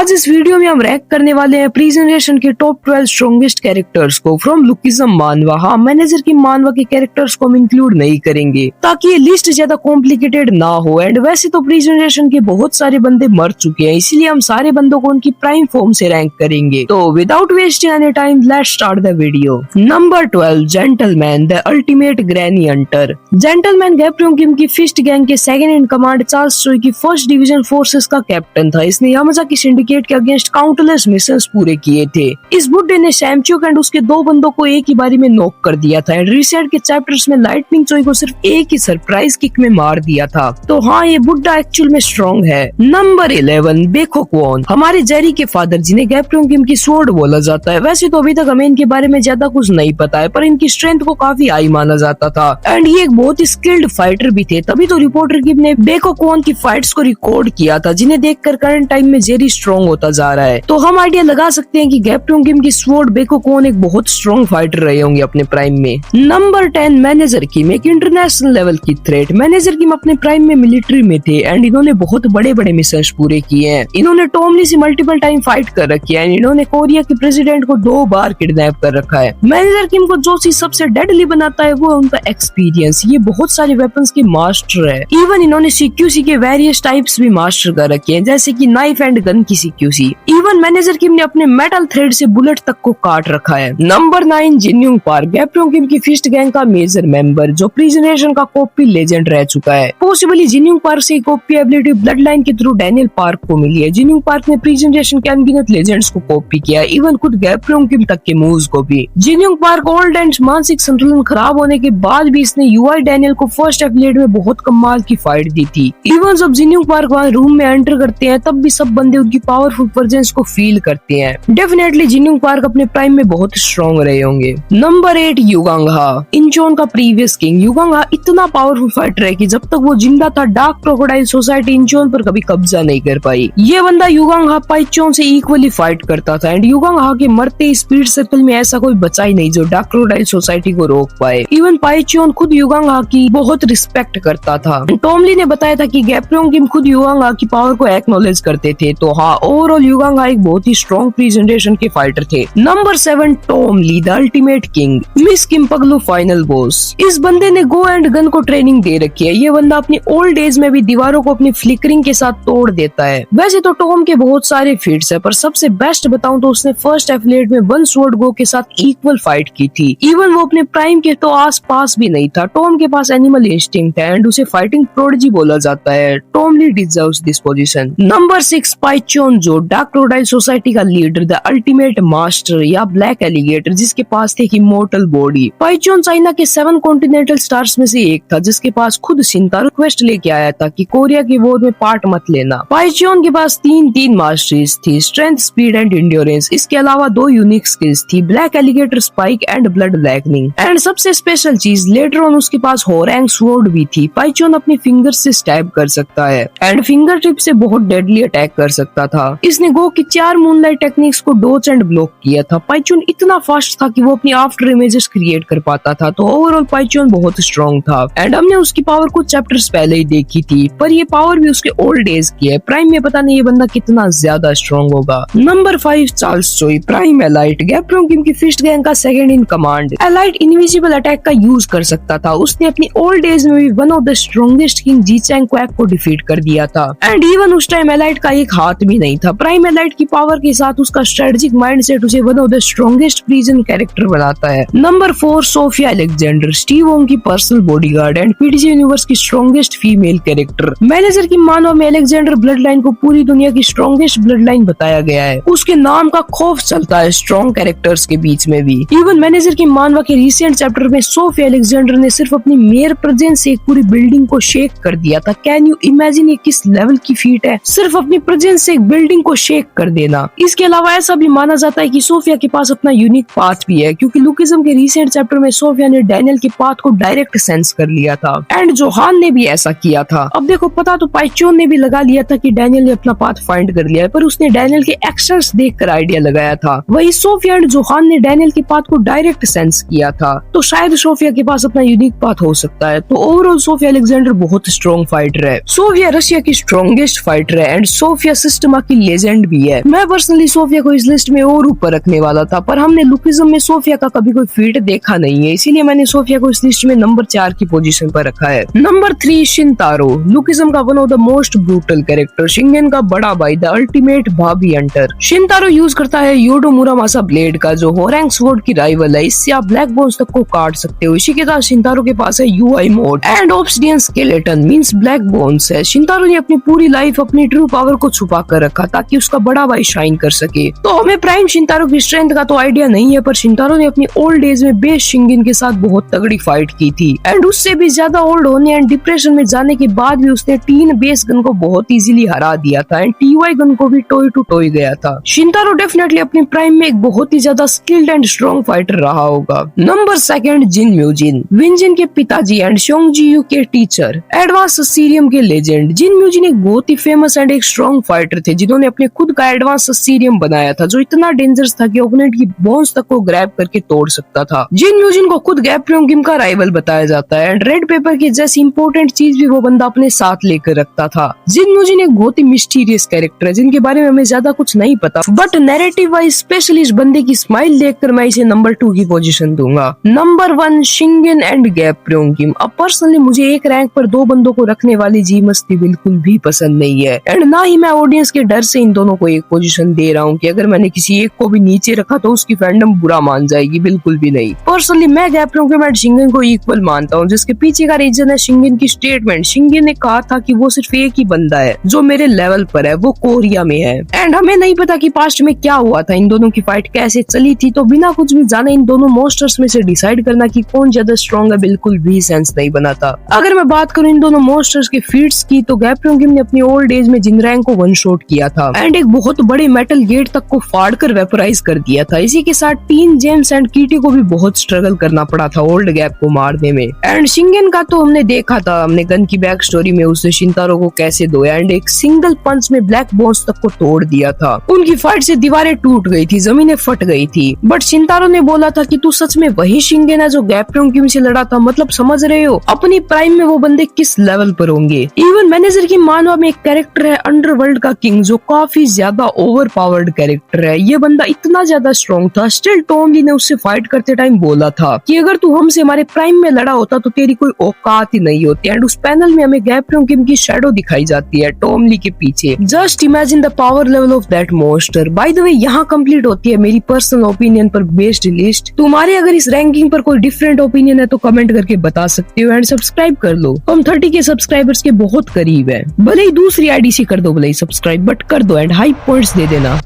आज इस वीडियो में हम रैंक करने वाले हैं प्रीजनरेशन के टॉप 12 स्ट्रॉन्गेस्ट कैरेक्टर्स को फ्रॉम लुकिज्म मानवा। हाँ, मैनेजर की मानवा के कैरेक्टर्स को हम इंक्लूड नहीं करेंगे ताकि ये लिस्ट ज्यादा कॉम्प्लिकेटेड ना हो। एंड वैसे तो प्रीजनरेशन के बहुत सारे बंदे मर चुके हैं, इसीलिए हम सारे बंदों को उनकी प्राइम फॉर्म से रैंक करेंगे। तो without wasting any time let's start the video. Number 12, gentleman the ultimate granny hunter. Gentleman Gapryong Kim की फिस्ट गैंग के second in command Charles Choi की फर्स्ट डिवीजन फोर्सेस का कैप्टन था। इसने यामाजा की सिंडिकेट के अगेंस्ट काउंटलेस मिशंस पूरे किए थे। इस बुड्ढे ने सैमच्योक एंड उसके दो बंदों को एक ही बारी में नॉक कर दिया था। एंड रिसेंट के चैप्टर्स में लाइटनिंग चोई को सिर्फ एक ही सरप्राइज किक में मार दिया था। तो हाँ, ये बुड्ढा एक्चुअल में स्ट्रॉन्ग है। नंबर 11, बेकोक्वॉन। हमारे जेरी के फादर जिन्हें गैप्रियोंकिम की स्वॉर्ड बोला जाता है। वैसे तो अभी तक हमें इनके बारे में ज्यादा कुछ नहीं पता है, पर इनकी स्ट्रेंथ को काफी हाई माना जाता था। एंड ये एक बहुत ही स्किल्ड फाइटर भी थे, तभी तो रिपोर्टर किम ने बेकोक्वॉन की फाइट्स को रिकॉर्ड किया था, जिन्हें देखकर करंट टाइम में जेरी स्ट्रॉन्ग होता जा रहा है। तो हम आइडिया लगा सकते हैं कि गैप्रियोंकिम की स्वॉर्ड बेकोक्वॉन एक बहुत स्ट्रॉन्ग फाइटर रहे होंगे अपने प्राइम में। नंबर 10, मैनेजर किम, एक इंटरनेशनल लेवल की थ्रेट। मैनेजर किम अपने प्राइम में मिलिट्री में थे एंड इन्होंने बहुत बड़े बड़े मिशंस पूरे किए हैं। इन्होंने टॉमली से मल्टीपल टाइम फाइट कर रखी है। इन्होंने कोरिया के प्रेसिडेंट को 2 बार किडनैप कर रखा है। मैनेजर किम को जो चीज सबसे डेडली बनाता है वो है उनका एक्सपीरियंस। ये बहुत सारे वेपन्स के मास्टर है। इवन इन्होंने सीक्यूसी के वेरियस टाइप्स भी मास्टर कर रखे हैं, जैसे कि नाइफ एंड गन की सीक्यूसी। इवन मैनेजर किम ने अपने मेटल थ्रेड से बुलेट तक को काट रखा है। नंबर 9, जिन्यूंग पार्क, गैप्रियोंकिम की फिस्ट गैंग का मेजर मेंबर, जो प्रिजनरेशन का कॉपी लेजेंड रह चुका है। पॉसिबली जिन्यूंग पार्क से कॉपी एबिलिटी ब्लड लाइन के थ्रू डैनियल पार्क को मिली है। जिन्यूंग पार्क ने प्रिजनरेशन के अनगिनत लेजेंड्स को कॉपी किया, इवन खुद गैप्रियोंकिम तक के मूव्स को भी। जिन्यूंग पार्क ओल्ड एंड मानसिक संतुलन खराब होने के बाद भी इसने यूआई डैनियल को फर्स्ट एपिसोड में बहुत कमाल की फाइट दी थी। इवन जब जिन्यूंग पार्क वहाँ रूम में एंटर करते हैं तब भी सब बंदे उनकी पावरफुल प्रेजेंस को फील करते हैं। डेफिनेटली जिन्यूंग पार्क अपने प्राइम में बहुत स्ट्रॉन्ग रहे होंगे। नंबर 8, युगांग हा, इंचोन का प्रीवियस किंग। युगांग हा इतना पावरफुल फाइटर है कि जब तक वो जिंदा था डार्क क्रोकोडाइल सोसाइटी इंचोन पर कभी कब्जा नहीं कर पाई। ये बंदा युगांग हा पाइचोन से इक्वली फाइट करता था एंड युगांग हा के मरते स्पीड सर्कल में ऐसा कोई बचा ही नहीं जो डार्क क्रोकोडाइल सोसाइटी को रोक पाए। इवन पाइचोन खुद युगांग हा की बहुत रिस्पेक्ट करता था। टॉमली ने बताया था कि गैप्रियोंकिम खुद युगांग हा की पावर को एक्नॉलेज करते थे। तो हाँ, ओवरऑल युगांग हा एक बहुत ही स्ट्रॉन्ग प्रेजेंटेशन के फाइटर थे। Number 7, Tom Lee the ultimate king, miss Kim पगलू फाइनल बॉस। इस बंदे ने गो एंड गन को ट्रेनिंग दे रखी है। ये बंदा अपनी ओल्ड एज में भी दीवारों को अपनी फ्लिकरिंग के साथ तोड़ देता है। वैसे तो टॉम के बहुत सारे फीट्स है, पर सबसे बेस्ट बताऊं तो उसने फर्स्ट एफिलिएट में 1 स्वॉर्ड गो के साथ इक्वल फाइट की थी। इवन वो अपने प्राइम के तो आस पास भी नहीं था। टॉम के पास एनिमल इंस्टिंक्ट है एंड उसे फाइटिंग प्रोडिजी बोला जाता है। टॉमली डिजर्व्स दिस पोजीशन। नंबर 6, पाइचोन जो, डार्क क्रोकोडाइल सोसाइटी का लीडर, द अल्टीमेट मास्टर या ब्लैक एलिगेटर, जिसके पास थे इमॉर्टल बॉडी। पाइचोन चाइना के 7 कॉन्टिनेंटल स्टार्स में से एक था, जिसके पास खुद शिंता रिक्वेस्ट लेके आया था कि कोरिया की वॉर में पार्ट मत लेना। पाइचोन के पास तीन मास्टरीज थी, स्ट्रेंथ, स्पीड एंड एंड्योरेंस। इसके अलावा 2 यूनिक स्किल्स थी, black alligator spike and blood blackening. And सबसे स्पेशल चीज, लेटर ऑन उसके पास होरैंग स्वॉर्ड भी थी। पाइचोन अपनी फिंगर से स्टैब कर सकता है एंड फिंगर टिप से बहुत डेडली अटैक कर सकता था। इसने गो की 4 मूनलाइट टेक्निक्स को डॉच एंड ब्लॉक किया था। पाइचोन इतना फास्ट था कि वो अपनी आफ्टर इमेजेस क्रिएट कर पाता था। तो ओवरऑल पाइचोन बहुत स्ट्रॉन्ग था एंड हमने उसकी पावर कुछ चैप्टर्स पहले ही देखी थी, पर ये पावर भी उसके ओल्ड एज की है। प्राइम में पता नहीं ये बंदा कितना ज्यादा स्ट्रॉन्ग होगा। Number 5, Charles Choi, prime elite, गैप्रियोंकिम की फिस्ट गैंग का second in command. Elite invisible attack का यूज कर सकता था। उसने अपनी ओल्ड एज में भी one of the strongest king Ji Chang Kwak को डिफीट कर दिया था एंड इवन उस टाइम एलाइट का एक हाथ भी नहीं था। प्राइम एलाइट की पावर के साथ उसका स्ट्रेटेजिक माइंडसेट उसे one of the strongest prison character बनाता है। Number 4, Sophia Alexander, Steve Wong की personal bodyguard and PDC universe की स्ट्रॉन्गेस्ट फीमेल कैरेक्टर। मैनेजर की मानवा में अलेक्जेंडर ब्लड लाइन को पूरी दुनिया की स्ट्रॉन्गेस्ट ब्लड लाइन बताया गया है। उसके नाम का खौफ चलता है स्ट्रॉन्ग कैरेक्टर्स के बीच में भी। इवन मैनेजर की मानवा के रिसेंट चैप्टर में सोफिया अलेक्जेंडर ने सिर्फ अपनी मेयर प्रेजेंस से एक पूरी बिल्डिंग को शेक कर दिया था। कैन यू इमेजिन ये किस लेवल की फीट है, सिर्फ अपनी प्रेजेंस से एक बिल्डिंग को शेक कर देना। इसके अलावा ऐसा भी माना जाता है कि सोफिया के पास अपना यूनिक पाथ भी है, क्योंकि लुकिज्म के रिसेंट चैप्टर में सोफिया ने डैनियल के पाथ को डायरेक्ट सेंस कर लिया था एंड जोहान ने भी ऐसा किया था। अब देखो, पता तो पाइचोन ने भी लगा लिया था कि डैनियल ने अपना पाथ फाइंड कर लिया है, पर उसने डैनियल के एक्शंस देखकर आइडिया लगाया था। वही सोफिया एंड जोहान ने डैनियल के पाथ को डायरेक्ट सेंस किया था। तो शायद सोफिया के पास अपना यूनिक पाथ हो सकता है। तो ओवरऑल सोफिया अलेक्जेंडर बहुत स्ट्रॉन्ग फाइटर है। सोफिया रशिया की स्ट्रॉन्गेस्ट फाइटर है एंड सोफिया सिस्टमा की लेजेंड भी है। मैं पर्सनली सोफिया को इस लिस्ट में और ऊपर रखने वाला था, पर हमने लुकिज्म में सोफिया का कभी कोई फीट देखा नहीं है, इसीलिए मैंने सोफिया को इस लिस्ट में नंबर 4 की पोजीशन पर रखा है। नंबर 3 शिनतारो, लुकिज्म का one of the most brutal character, Shingen का बड़ा भाई, द अल्टीमेट भाभी हंटर। शिनतारो यूज करता है योडो मुरामासा ब्लेड का, जो होरैंग स्वॉर्ड की राइवल है। इससे आप ब्लैक बोन्स तक को काट सकते हो। इसी के साथ शिनतारो के पास है UI mode and obsidian skeleton means black bones है। शिनतारो ने अपनी पूरी लाइफ अपनी ट्रू पावर को छुपा कर रखा ताकि उसका बड़ा भाई शाइन कर सके। तो हमें प्राइम शिनतारो की स्ट्रेंथ का तो आइडिया नहीं है, पर शिनतारो ने अपनी ओल्ड एज में बेस शिंगिन के साथ बहुत तगड़ी फाइट की थी एंड उससे भी ज्यादा ओल्ड होने एंड डिप्रेशन में जाने के बाद भी उसने टीन बेस गन को बहुत इजीली हरा दिया था एंड टीवाई गन को भी टॉय टू टॉय गया था। शिनतारो डेफिनेटली अपनी प्राइम में एक बहुत ही ज्यादा स्किल्ड एंड स्ट्रॉन्ग फाइटर रहा होगा। नंबर 2 जिन म्यूजिन, विंजिन के पिताजी एंड शोंगजी-यू के टीचर, एडवांस ससीरियम के लेजेंड। जिन म्यूजिन एक बहुत ही फेमस एंड एक स्ट्रॉन्ग फाइटर थे जिन्होंने अपने खुद का एडवांस ससीरियम बनाया था, जो इतना डेंजरस था कि ओपोनेंट की बोन्स तक को ग्रैब करके तोड़ सकता था। जिन म्यूजिन को खुद गैप्रियोंगिम का राइवल बताया जाता है एंड रेड पेपर की जैसी इंपॉर्टेंट चीज भी वो बंदा अपने साथ लेकर रखता था। जिन म्यूजिन एक बहुत ही मिस्टीरियस कैरेक्टर है जिनके बारे में हमें ज्यादा कुछ नहीं पता, बट नैरेटिव वाइज स्पेशली इस बंदे की स्माइल देखकर मैं इसे नंबर 2 की पोजीशन दूंगा। Number 1 Shingen and Gapryong Kim. अब पर्सनली मुझे एक रैंक पर दो बंदों को रखने वाली जी मस्ती बिल्कुल भी पसंद नहीं है एंड ना ही मैं ऑडियंस के डर से इन दोनों को एक पोजीशन दे रहा हूँ कि अगर मैंने किसी एक को भी नीचे रखा तो उसकी फैंडम बुरा मान जाएगी, बिल्कुल भी नहीं। पर्सनली मैं गैप्रियोंगिम एंड शिंगेन को इक्वल मानता हूँ, जिसके पीछे का रीजन है शिंगेन की स्टेटमेंट। शिंगेन ने कहा था कि वो सिर्फ एक ही बंदा है जो मेरे लेवल पर है, वो कोरिया में है एंड हमें नहीं पता कि पास्ट में क्या हुआ था, इन दोनों की फाइट कैसे चली थी, तो बिना कुछ भी जाने इन दोनों मोस्टर्स में से डिसाइड करना कि कौन ज्यादा स्ट्रॉन्ग है बिल्कुल भी सेंस नहीं बनाता। अगर मैं बात करूँ इन दोनों मोस्टर्स के फीट्स की, तो गैप्रियोंगिम ने अपनी ओल्ड एज में जिनरैंग को वन शॉट किया था एंड एक बहुत बड़े मेटल गेट तक को फाड़ कर वेपराइज कर दिया था। इसी के साथ टीन जेम्स एंड कीटी को भी बहुत स्ट्रगल करना पड़ा था ओल्ड गैप को मारने में। एंड शिंगेन का तो हमने देखा था, हमने गन की बैक स्टोरी में उसने शिनतारो को कैसे धोया एंड एक सिंगल पंच में ब्लैक बोन्स तक को तोड़ दिया था। उनकी फाइट से दीवारें टूट गई थी, जमीनें फट गई थी, बट शिनतारो ने बोला था कि तू सच में वही शिंगेन है जो गैप्रियोंगिम से लड़ा था। मतलब समझ रहे हो अपनी प्राइम में वो बंदे किस लेवल पर होंगे। इवन मैनेजर की मानवा में एक कैरेक्टर है अंडरवर्ल्ड का किंग, जो काफी ज्यादा ओवर पावर्ड कैरेक्टर है। ये बंदा इतना ज्यादा स्ट्रॉन्ग था, स्टिल टॉम ली ने उससे फाइट करते टाइम बोला था कि अगर तू हमसे हमारे प्राइम में लड़ा होता तो तेरी कोई औकात ही नहीं होती। एंड उस पैनल में हमें गैप्रियोंगिम की शैडो दिखाई जाती है टॉम ली के पीछे। Just imagine the power level of that मोस्टर। By the way यहाँ कंप्लीट होती है मेरी पर्सनल ओपिनियन पर बेस्ड लिस्ट। तुम्हारे अगर इस रैंकिंग पर कोई डिफरेंट ओपिनियन है तो कमेंट करके बता सकते हो एंड सब्सक्राइब कर लो। हम 30 के सब्सक्राइबर्स के बहुत करीब है। भले ही दूसरी आईडी से कर दो, भले ही सब्सक्राइब, बट कर दो एंड हाई पॉइंट्स दे देना।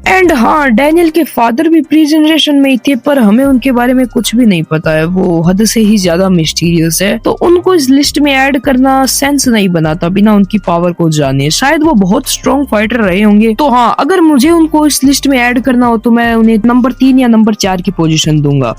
एंड हाँ, डैनियल के फादर भी प्री जनरेशन में ही थे, पर हमें उनके बारे में कुछ भी नहीं पता है, वो हद से ही ज्यादा मिस्टीरियस है, तो उनको इस लिस्ट में ऐड करना सेंस नहीं बनाता बिना उनकी पावर को जाने। शायद वो बहुत स्ट्रॉन्ग फाइटर रहे होंगे, तो हाँ, अगर मुझे उनको इस लिस्ट में ऐड करना हो तो मैं उन्हें नंबर 3 या नंबर 4 की पोजीशन दूंगा।